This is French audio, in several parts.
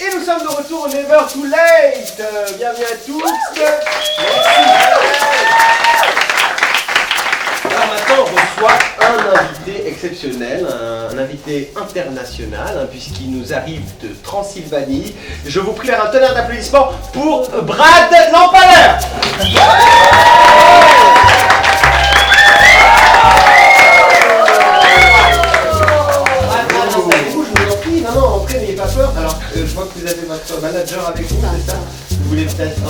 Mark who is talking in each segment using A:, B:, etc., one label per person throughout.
A: Et nous sommes de retour au Never Too Late. Bienvenue à tous. Merci. Alors maintenant, on reçoit un invité exceptionnel, un invité international, puisqu'il nous arrive de Transylvanie. Je vous prie de faire un tonnerre d'applaudissements pour Brad Lampaler. Alors, je vois que vous avez votre manager avec vous, c'est ça? Vous voulez peut-être...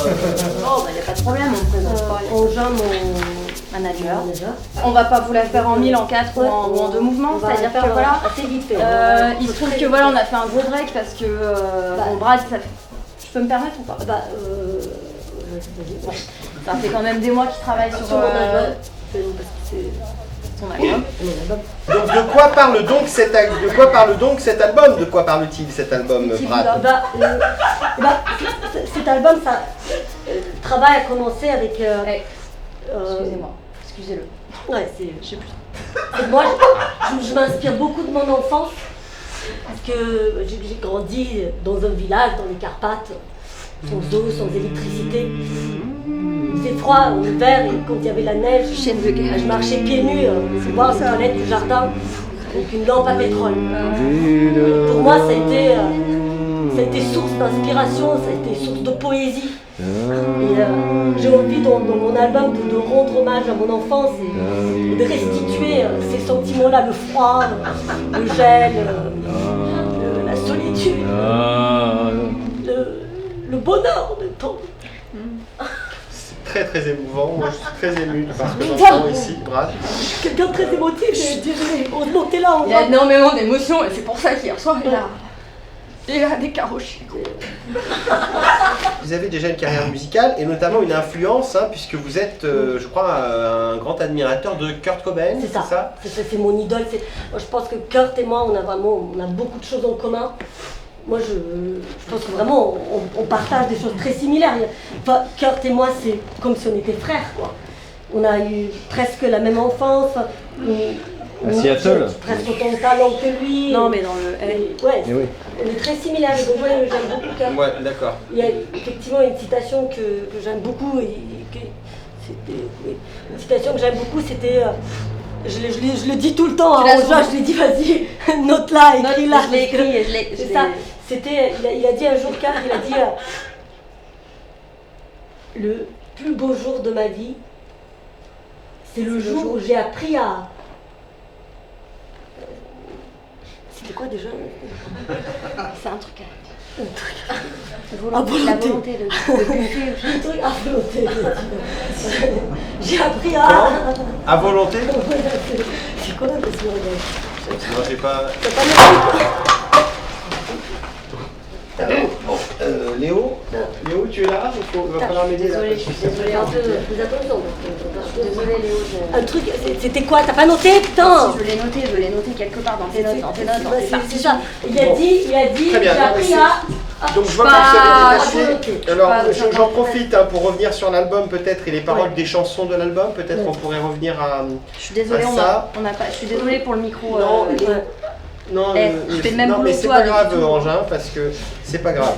B: Oh, il n'y a pas de problème, on présente pas.
C: On joint mon
B: Manager.
C: On va pas vous la faire en 1000, en 4 ou en 2 mouvements, c'est-à-dire que voilà,
B: assez vite fait.
C: il se trouve que voilà, on a fait un gros break parce que bon, Brad, ça fait... Je peux me permettre ou pas? Ça fait quand même des mois qu'il travaille sur
B: mon album.
C: son album.
A: Donc de quoi parle donc cet album? De quoi parle-t-il cet album, Brad?
B: Cet album, le travail a commencé avec...
C: Excusez-moi, excusez-le.
B: Ouais, je sais plus. Moi, je m'inspire beaucoup de mon enfance parce que j'ai grandi dans un village, dans les Carpates, sans eau, sans électricité. Il fait froid en hiver et quand il y avait la neige, je marchais pieds nus, c'est voir les toilettes du jardin avec une lampe à pétrole. Pour moi, ça a été source d'inspiration, ça a été source de poésie. Et j'ai envie dans mon album de rendre hommage à mon enfance et de restituer ces sentiments-là, le froid, le gel, la solitude, le bonheur de temps.
A: C'est très très émouvant, moi je suis très ému de ce que j'entends ici, Brad.
B: Je suis quelqu'un de très émotif, je suis désolée, heureusement que t'es là.
C: Il y a énormément d'émotions et c'est pour ça qu'hier soir, il a des carochis.
A: Vous avez déjà une carrière musicale et notamment une influence, puisque vous êtes, je crois, un grand admirateur de Kurt Cobain,
B: c'est ça. C'est mon idole. Moi, je pense que Kurt et moi, on a beaucoup de choses en commun. Moi, je pense que vraiment, on partage des choses très similaires. Enfin, Kurt et moi, c'est comme si on était frères, quoi. On a eu presque la même enfance.
D: À Seattle.
B: Presque autant de talent que lui.
C: Non, mais dans le...
B: Ouais,
D: oui.
B: On est très similaires. Donc, ouais, j'aime beaucoup Kurt.
A: Ouais, d'accord.
B: Il y a effectivement une citation que j'aime beaucoup. Une citation que j'aime beaucoup, c'était... Je le dis tout le temps, je l'ai dit, vas-y, note-la, écris-la.
C: Je l'ai écrit,
B: c'est ça. C'était, il a dit un jour, Kurt, il a dit le plus beau jour de ma vie, c'est le jour où j'ai appris à... C'était quoi déjà?
C: C'est un truc
B: À volonté.
C: La volonté de buffer.
B: Un truc à volonté. J'ai appris à...
A: À volonté?
B: C'est quoi la question?
A: Non, j'ai pas... Léo, tu es là? Il va falloir m'aider là.
C: Désolée, je suis désolée.
B: Un peu plus attention.
C: Je suis désolée, Léo.
B: Un truc, c'était quoi? T'as pas noté? Putain!
C: Si, je l'ai noté quelque part dans tes notes.
B: C'est ça. Il a dit,
A: Très bien.
B: j'ai appris à...
A: Donc je vois que vous avez détaché. Alors j'en profite pour revenir sur l'album peut-être et les paroles des chansons de l'album. Peut-être qu'on pourrait revenir à
C: Je suis désolée,
A: ça.
C: je suis désolée pour le micro.
A: Non,
C: je fais même
A: mais c'est
C: toi
A: pas grave,
C: depuis tout.
A: Angin, parce que c'est pas grave.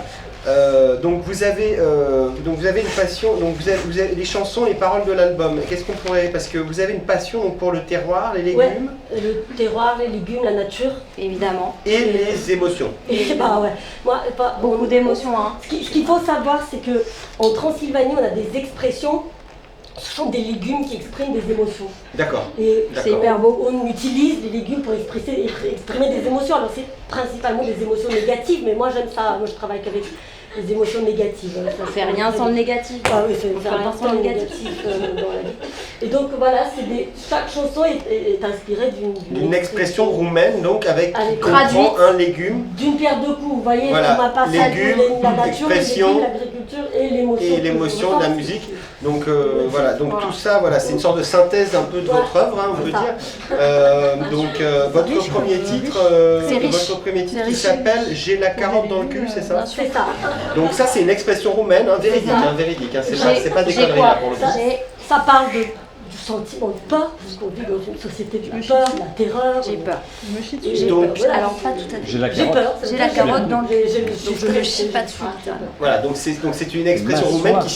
A: Donc vous avez une passion, donc vous avez les chansons, les paroles de l'album. Qu'est-ce qu'on pourrait, parce que vous avez une passion donc, pour le terroir, les légumes.
B: Ouais, le terroir, les légumes, la nature.
C: Évidemment.
A: Et les émotions.
B: Et bah ouais. Moi,
C: beaucoup d'émotions.
B: Ce qu'il faut savoir, c'est que en Transylvanie, on a des expressions. Ce sont des légumes qui expriment des émotions.
A: D'accord.
B: Et
C: c'est hyper beau.
B: On utilise les légumes pour exprimer des émotions. Alors c'est principalement des émotions négatives, mais moi j'aime ça. Moi je travaille qu'avec les émotions négatives.
C: Ça fait rien sans le négatif.
B: Ah oui, c'est important le négatif dans la vie. Et donc voilà, chaque chanson est inspirée d'une
A: expression roumaine, donc avec qui
C: traduite
A: comprend un légume.
B: D'une pierre deux coups, vous voyez,
A: voilà.
B: On m'a pas
A: légumes,
B: la nature,
A: expression,
B: l'agriculture et l'émotion.
A: Et l'émotion de la musique. Donc voilà, donc tout ça, voilà, c'est une sorte de synthèse un peu de votre œuvre, on peut dire. Donc votre premier titre qui s'appelle J'ai la carotte dans le cul, c'est ça?
B: C'est ça.
A: Donc ça c'est une expression roumaine, véridique, c'est pas des conneries là pour le coup.
B: Ça parle sentiment de peur, puisqu'on vit dans une société de la peur, de la terreur.
C: J'ai peur.
B: J'ai
A: Donc,
B: peur, voilà.
C: Alors pas tout à fait.
D: J'ai la
B: J'ai
D: carotte.
B: peur.
C: J'ai la carotte dans le
B: donc
C: je ne chie pas dessus.
A: Voilà, donc c'est une expression
D: Ma
A: roumaine
D: soif,
A: qui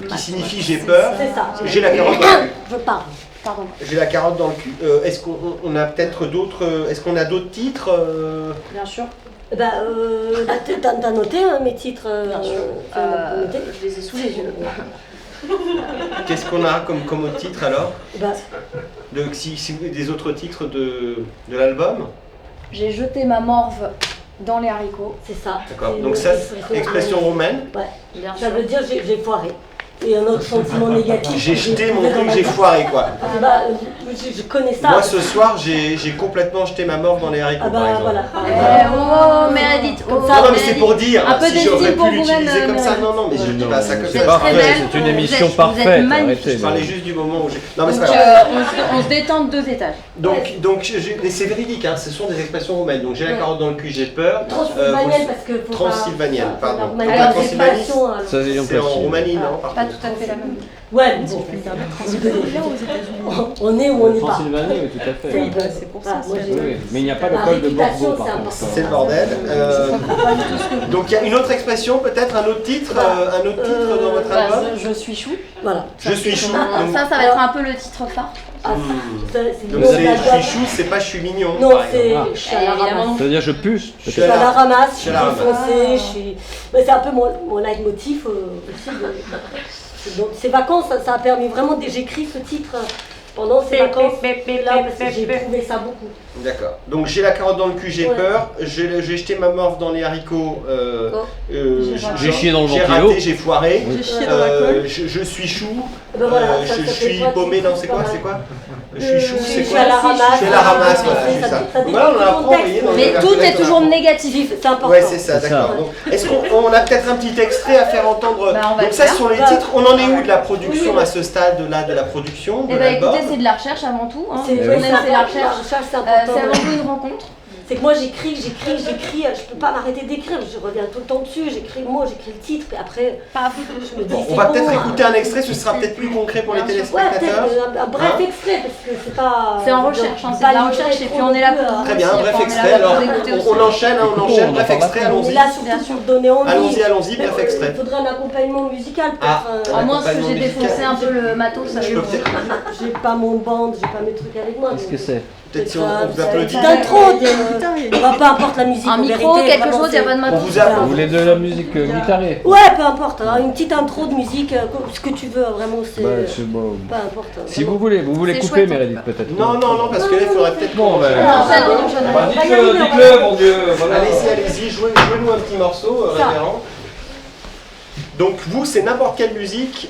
D: ça.
A: signifie j'ai peur.
B: C'est ça.
A: J'ai la carotte dans le cul.
B: Je parle.
C: Pardon.
A: J'ai la carotte dans le cul. Est-ce qu'on a peut-être d'autres. Est-ce qu'on a d'autres titres
C: Bien sûr.
B: T'as noté hein, mes titres
C: Bien sûr.
B: t'as noté
C: Je les ai sous les yeux.
A: Qu'est-ce qu'on a comme autre titre alors
B: Bah,
A: des autres titres de l'album?
C: J'ai jeté ma morve dans les haricots.
B: c'est ça.
A: D'accord.
B: C'est
A: Donc
B: une
A: ça, c'est expression roumaine.
B: Ouais.
C: Bien
B: Ça
C: sûr.
B: veut dire j'ai foiré. Et un autre sentiment négatif.
A: J'ai
B: que
A: jeté mon
B: trouvé dans
A: truc,
B: ma
A: j'ai
B: tête.
A: foiré quoi.
B: Bah, je connais ça.
A: Moi ce soir, j'ai complètement jeté ma morve dans les haricots
B: Ah
A: par
B: bah
A: exemple.
B: voilà.
C: Oh, Meredith.
B: Comme
C: oh,
B: ça,
A: Non, mais
C: Meredith.
A: c'est pour dire,
C: Un peu
A: si j'aurais
C: d'estime
A: pu
C: pour vous-même,
A: l'utiliser comme ça,
C: Meredith.
A: non, mais je dis pas ça comme
C: Vous
A: ça.
C: êtes très
D: parfait,
C: belle.
D: c'est une
C: Vous
D: émission
C: êtes
D: parfaite,
C: magnifique.
D: arrêtez.
A: Je parlais juste du moment où j'ai... Non mais c'est
C: Donc,
A: pas grave.
C: on se détend de 2 étages.
A: Mais c'est véridique, hein, ce sont des expressions roumaines. Donc j'ai la carotte dans le cul, j'ai peur.
B: Transylvanienne parce que faut pas-
A: Transylvanienne, pardon.
B: Alors,
A: Donc
B: la
A: la Transylvanie,
B: séparation, alors.
D: Ça, c'est
A: c'est en Roumanie, non par
C: Pas
A: contre.
C: tout à fait la même.
B: Ouais, mais bon. On est ou on n'est pas.
D: Transylvanie, oui, tout à fait.
B: Oui,
D: Oui,
B: c'est pour ça.
D: oui. Mais il n'y a pas le
B: La
D: col de
B: réputation,
D: Bordeaux, par
B: c'est
D: contre.
B: important.
A: C'est le bordel. Donc il y a une autre expression, peut-être un autre titre dans votre album.
C: Je suis chou.
B: Voilà.
A: Je suis chou.
C: Ah,
A: Donc,
C: ça va être un peu le titre phare.
B: Ah, c'est
A: donc
B: le nom de
A: c'est
B: l'album.
A: je suis chou, c'est pas je suis mignon.
B: Non,
A: par
B: c'est
A: exemple.
B: je suis à la
C: Évidemment.
B: ramasse.
D: Ça veut dire je puce.
A: Je
B: Je suis à la ramasse, je suis
A: à la ramasse.
B: défoncée, je suis. Mais c'est un peu mon leitmotiv aussi. Donc ces vacances, ça a permis vraiment. J'écris ce titre pendant ces vacances là parce que j'ai trouvé ça beaucoup.
A: D'accord. Donc j'ai la carotte dans le cul, j'ai
B: Ouais.
A: peur. J'ai jeté ma morve dans les haricots.
D: J'ai chié dans le
A: J'ai
D: ventilo.
A: raté, j'ai foiré.
B: J'ai chié dans la colle.
A: Je suis chou.
B: Ben voilà, ça
A: je
B: fait
A: suis
B: trois
A: paumé.
B: titres,
A: Non, c'est quoi?
B: pas mal.
A: C'est quoi? Je suis chou,
B: Je
A: c'est
B: suis
A: quoi?
B: à la ramasse.
A: Je suis à la ramasse, voilà,
B: Ça
A: c'est ça.
B: dépend
A: Voilà, on
B: du
A: apprend, vous
B: contexte.
A: voyez, dans le
C: Mais tout
A: verset,
C: est
A: on
C: toujours
A: apprend.
C: négatif.
B: C'est important.
A: Ouais, c'est ça,
D: C'est
A: d'accord.
D: ça.
A: Donc, est-ce qu'on a peut-être un petit extrait à faire entendre?
C: Bah, on va
A: Donc
C: le
A: ça,
C: faire.
A: ce sont les
B: Bah,
A: titres. On en est où de la production
B: oui.
A: à ce stade-là de la production de
C: Eh ben
A: l'album?
C: écoutez, c'est de la recherche avant tout. Hein.
B: C'est
C: On
B: ouais,
C: aime,
B: c'est
C: c'est la
B: important.
C: recherche.
B: C'est
C: C'est
B: important.
C: avant tout une rencontre.
B: C'est que moi j'écris, je peux pas m'arrêter d'écrire, je reviens tout le temps dessus, j'écris le mot, j'écris le titre, et après
C: Paf.
B: je me dis
A: Bon,
B: c'est
A: on va
B: bon,
A: peut-être
B: hein.
A: écouter un extrait, ce sera peut-être plus concret pour les
C: Bien sûr.
B: Ouais,
A: téléspectateurs.
B: peut-être un bref
A: Hein
B: extrait, parce que c'est pas...
C: C'est en recherche, hein, c'est
B: pas
C: de la
B: livrer
C: recherche et
B: trop
C: puis on est là
B: non plus,
C: pour
B: hein.
A: Très bien, un
C: aussi,
A: bref
C: on est là
A: extrait.
C: pour
A: Alors,
C: vous écouter aussi.
A: on enchaîne, hein, on enchaîne. Bref extrait,
B: On est
A: allons-y.
B: là surtout pour donner envie.
A: Allons-y,
B: Mais,
A: bref extrait.
B: Il faudrait un accompagnement musical
A: Ah.
B: peut-être.
C: À moins que
A: Accompagnement
C: j'ai
A: musical.
C: défoncé un peu le matos. Ça
A: Je peux peut-être
B: J'ai pas mon band, j'ai pas mes trucs avec moi.
D: Qu'est-ce
B: donc-
D: que c'est?
A: peut-être si on vous applaudit.
B: Petite intro, peu importe la musique.
C: Un
B: en
C: micro,
B: vérité,
C: quelque
B: vraiment,
C: chose, il n'y a pas de
A: On
C: matos.
A: vous a-
D: Vous voulez de la musique guitarée?
B: Ouais, peu importe, hein, une petite intro de musique, ce que tu veux, vraiment, c'est...
D: Bah, c'est bon.
B: Peu importe.
D: Si vous voulez
C: C'est
D: couper
C: chouette,
D: Meredith peut-être.
A: Non, parce que là, il faudrait peut-être
D: Bon,
A: qu'on-
D: ben.
C: Bah,
D: Dites-le, mon Dieu. Voilà.
A: Allez-y, jouez-nous un petit morceau,
B: Ça.
A: révérend. Donc vous, c'est n'importe quelle musique.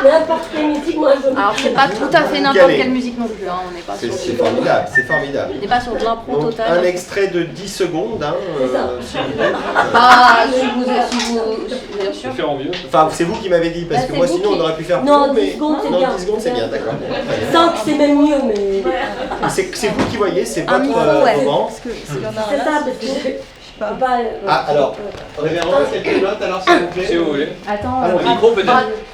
B: N'importe quelle musique, moi je...
C: Alors c'est pas tout à fait n'importe quelle musique non plus, hein. On n'est pas sur
A: C'est formidable, c'est formidable.
C: on n'est pas sur de l'impro
A: Donc, un
C: total.
A: extrait de 10 secondes, hein, si vous voulez.
C: Ah, si vous bien sûr.
D: Faire en mieux.
A: Enfin, c'est vous qui m'avez dit, parce
C: Bah,
A: que
C: c'est
A: moi
C: vous
A: sinon
C: qui-
A: on aurait pu faire
B: Non,
A: plus,
B: 10 secondes, c'est
A: non,
B: bien.
A: 10 secondes c'est bien, d'accord.
B: 5 c'est même mieux, mais...
A: C'est vous qui voyez, c'est
C: Un
A: votre
C: micro, ouais.
A: moment.
B: C'est ça, parce que je peux pas...
A: Ah, alors, révérend, quelques notes alors s'il vous plaît.
D: Si vous voulez.
C: Attends,
A: Alors,
D: le micro, peut-être.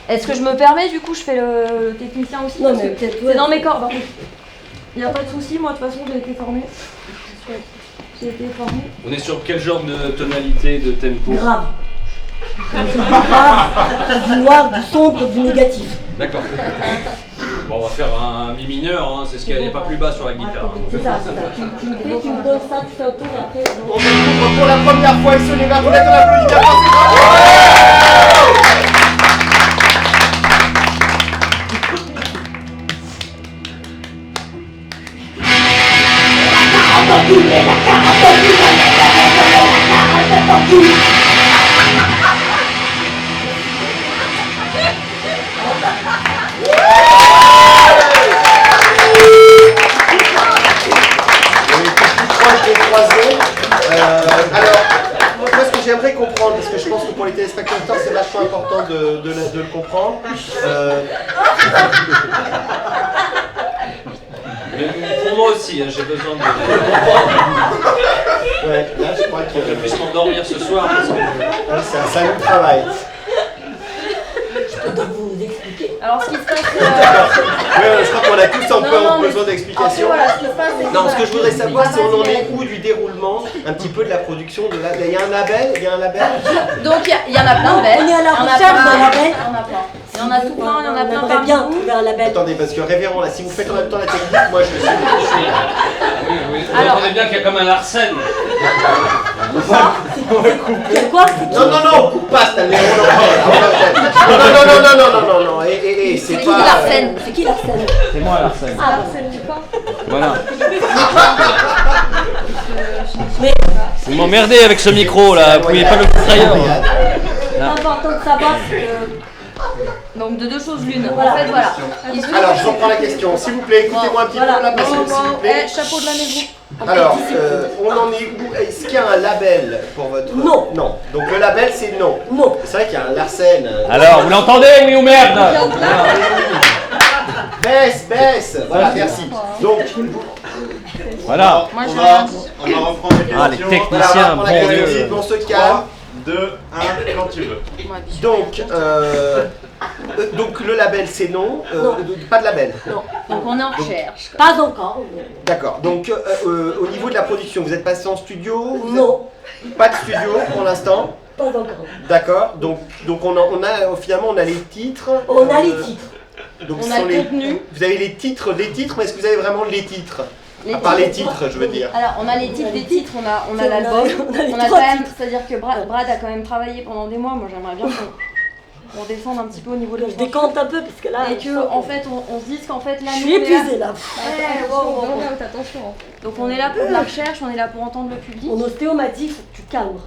C: Est-ce que je me permets du coup je fais le technicien aussi
B: Non,
C: parce
B: mais
C: que
B: peut-être...
C: c'est dans mes cordes. Il n'y a pas de souci, moi de toute façon j'ai été formée. J'ai été formée.
E: On est sur quel genre de tonalité, de tempo?
B: Grave. Grave, du noir, du sombre, du négatif.
E: D'accord. Bon, on va faire un mi mineur, hein, c'est ce qu'il n'y a pas plus bas sur la guitare.
B: C'est ça, c'est ça. Tu me donnes ça, tu fais un tour, et après...
A: On découvre pour la première fois, il se lève à vous, on applaudit bien fort, c'est bravo. On est plus proche des croisés. Alors, moi ce que j'aimerais comprendre, parce que je pense que pour les téléspectateurs c'est vachement important de le comprendre.
E: Mais pour moi aussi, hein, j'ai besoin de
A: Ouais, là je crois
E: que je
A: que
E: puisse m'endormir ce soir parce que
A: c'est un salut de travail.
B: Je peux vous expliquer.
C: Alors ce qui se passe,
A: Je crois qu'on a tous un peu
C: Non, mais-
A: besoin d'explications.
C: voilà, ce qui se passe, c'est que
A: Non, ce que je voudrais savoir, c'est on en est
C: Vas-y,
A: où du déroulement, un petit peu de la production de la. Il y a un label,
C: Donc il y en a plein de belles.
B: On est à la
C: Il y en a
B: recherche
C: plein,
B: d'un label.
C: Il y en a plein. Il y en a tout plein, il y en a plein
B: On aimerait
C: parmi
B: bien
C: nous.
B: trouver un label.
A: Attendez, parce que révérend là, si vous faites en même temps la technique, moi je suis.
E: Oui, oui. Vous
C: Alors-
E: entendez bien qu'il y a comme un Arsène.
B: C'est quoi? C'est
A: Non, non, non, on coupe pas Stanley, on en parle. Non, non, non, non, non, non, non, non, et c'est
C: Qui
A: pas.
C: Larsen?
B: C'est qui Larsen?
D: C'est moi Larsen.
B: Ah,
D: Voilà.
B: mais
E: Vous m'emmerdez avec ce micro là, vous pouvez pas le foutre ailleurs.
B: l'important de savoir, c'est que.
C: Donc de deux choses l'une.
B: Voilà.
C: En fait, voilà. Il se-
A: Alors, je reprends la question, s'il vous plaît, écoutez-moi un petit peu là, parce que s'il vous plaît.
C: Chapeau de la maison.
A: Alors, on en est où? Est-ce qu'il y a un label pour votre.
B: Non.
A: Non. Donc le label, c'est non.
B: Non.
A: C'est vrai qu'il y a un Larsen.
D: Alors, vous l'entendez, oui ou merde?
A: Baisse. Voilà, merci. Donc,
D: Voilà.
C: Moi je
F: On
C: vais
F: va,
C: rien dire.
F: on va reprendre les
D: Ah, les
F: questions.
D: techniques.
A: voilà, on va prendre la
D: Bon
A: question,
D: Dieu.
A: on se calme.
F: 3, 2, 1, quand tu veux.
C: Moi, bichon.
A: Donc le label, c'est non.
B: Non.
A: Pas de label.
B: Non.
C: Donc on est en recherche.
B: Pas encore.
A: D'accord. Donc au niveau de la production, vous êtes passé en studio?
B: Non.
A: Pas de studio pour l'instant.
B: Pas encore.
A: D'accord. Donc finalement on a les titres.
B: On a les titres.
A: Donc
C: On
A: ce
C: a
A: sont
C: le
A: les.
C: contenu.
A: Vous avez les titres des titres, mais est-ce que vous avez vraiment les titres?
C: Les
A: À part les
C: titres.
A: titres, je veux dire.
C: Alors on a les titres des titres, on a
B: On a-
C: l'album,
B: on a les
C: on a
B: trois
C: quand même,
B: titres.
C: c'est-à-dire que Brad a quand même travaillé pendant des mois. Moi j'aimerais bien qu'on redescende un petit peu au niveau de
B: Je décante un peu parce que là.
C: et que en fait on se dise qu'en fait là
B: Je
C: nous
B: suis
C: on est là.
B: épuisée là.
C: Ouais, wow. Donc on est là pour de la recherche, on est là pour entendre le public.
B: Mon ostéo m'a dit faut que tu calmes.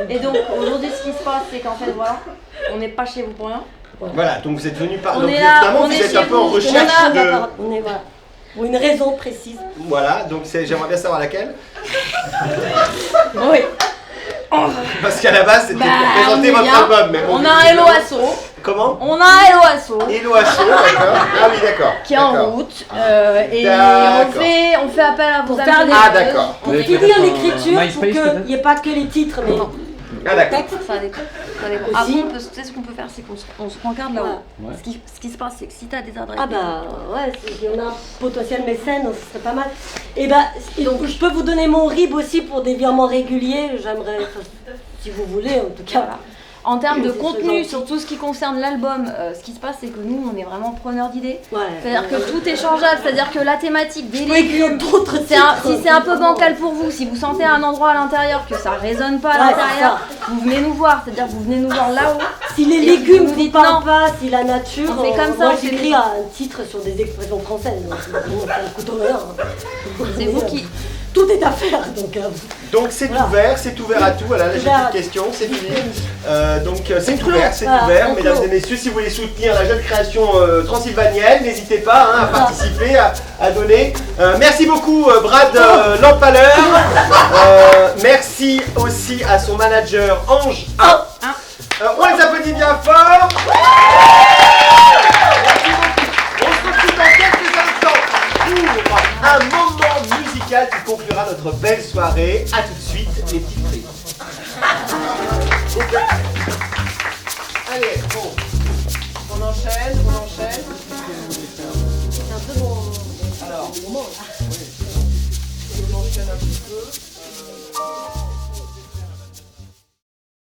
C: Et donc aujourd'hui ce qui se passe c'est qu'en fait voilà, on n'est pas chez vous pour rien.
A: Voilà. Donc vous êtes venu par.
C: On
A: Donc
C: est là,
A: finalement
C: on
A: vous
C: est
A: êtes
C: chez
A: un peu en
C: vous.
A: recherche
B: On est
A: de.
B: là, on est voilà. Pour une raison précise.
A: Voilà. Donc j'aimerais bien savoir laquelle.
C: Oui.
A: Parce qu'à la base c'était pour présenter votre album, mais bon,
C: on a un Hello Asso.
A: Comment?
C: On a un Hello Asso.
A: Hello Asso, d'accord. Ah oui, d'accord.
C: Qui est en
A: D'accord.
C: route et
A: D'accord.
C: on fait appel à vos
B: Pour faire
C: amis.
B: les-
A: Ah d'accord.
B: Pour
D: Vous avez
B: finir
D: peut-être un
B: l'écriture, pour
D: MySpace,
B: qu'il
D: peut-être
B: n'y ait pas que les titres, mais
A: Ah d'accord.
B: texte.
C: Ça dépend. Ça dépend.
B: Aussi.
C: Après, tu sais ce qu'on peut faire, c'est qu'on se rencarde là-haut.
D: Ouais.
C: Ce qui se passe, c'est que si tu as des adresses.
B: Ah bah ouais, si on a un potentiel mécène, ce serait pas mal. Et bah, donc je peux vous donner mon RIB aussi pour des virements réguliers, j'aimerais, si vous voulez en tout cas.
C: Voilà. En termes de
B: C'est
C: contenu,
B: gentil.
C: sur tout ce qui concerne l'album, ce qui se passe, c'est que nous, on est vraiment preneurs d'idées.
B: Ouais.
C: C'est-à-dire que tout est changeable, c'est-à-dire que la thématique des
B: Je peux écrire d'autres
C: si c'est un peu
B: titres.
C: bancal pour vous, si vous sentez un endroit à l'intérieur que ça résonne pas à
B: Ouais,
C: l'intérieur, vous venez nous voir, c'est-à-dire que vous venez nous voir là-haut.
B: Si les
C: Et
B: légumes
C: vous
B: vous
C: dites
B: parlent
C: non.
B: pas, si la nature,
C: On fait comme ça,
B: moi
C: on fait
B: j'écris
C: des-
B: un titre sur des expressions françaises, donc ça ne coûte rien.
C: C'est vous qui.
B: Tout est à faire, donc
A: Donc c'est
B: Voilà.
A: ouvert à tout. Voilà, là j'ai
B: Ouvert
A: plus
B: à
A: de questions, c'est fini. Donc c'est
B: clos.
A: ouvert, c'est
B: Voilà,
A: ouvert,
B: c'est
A: mesdames
B: clos.
A: et messieurs. Si vous voulez soutenir la jeune création transylvanienne, n'hésitez pas à participer, à donner. Merci beaucoup Brad Lampaleur. Merci aussi à son manager Ange 1. On les applaudit bien fort. Merci beaucoup. On se retrouve dans quelques instants pour un moment musical qui conclura notre belle soirée. A tout de suite, les petites prises.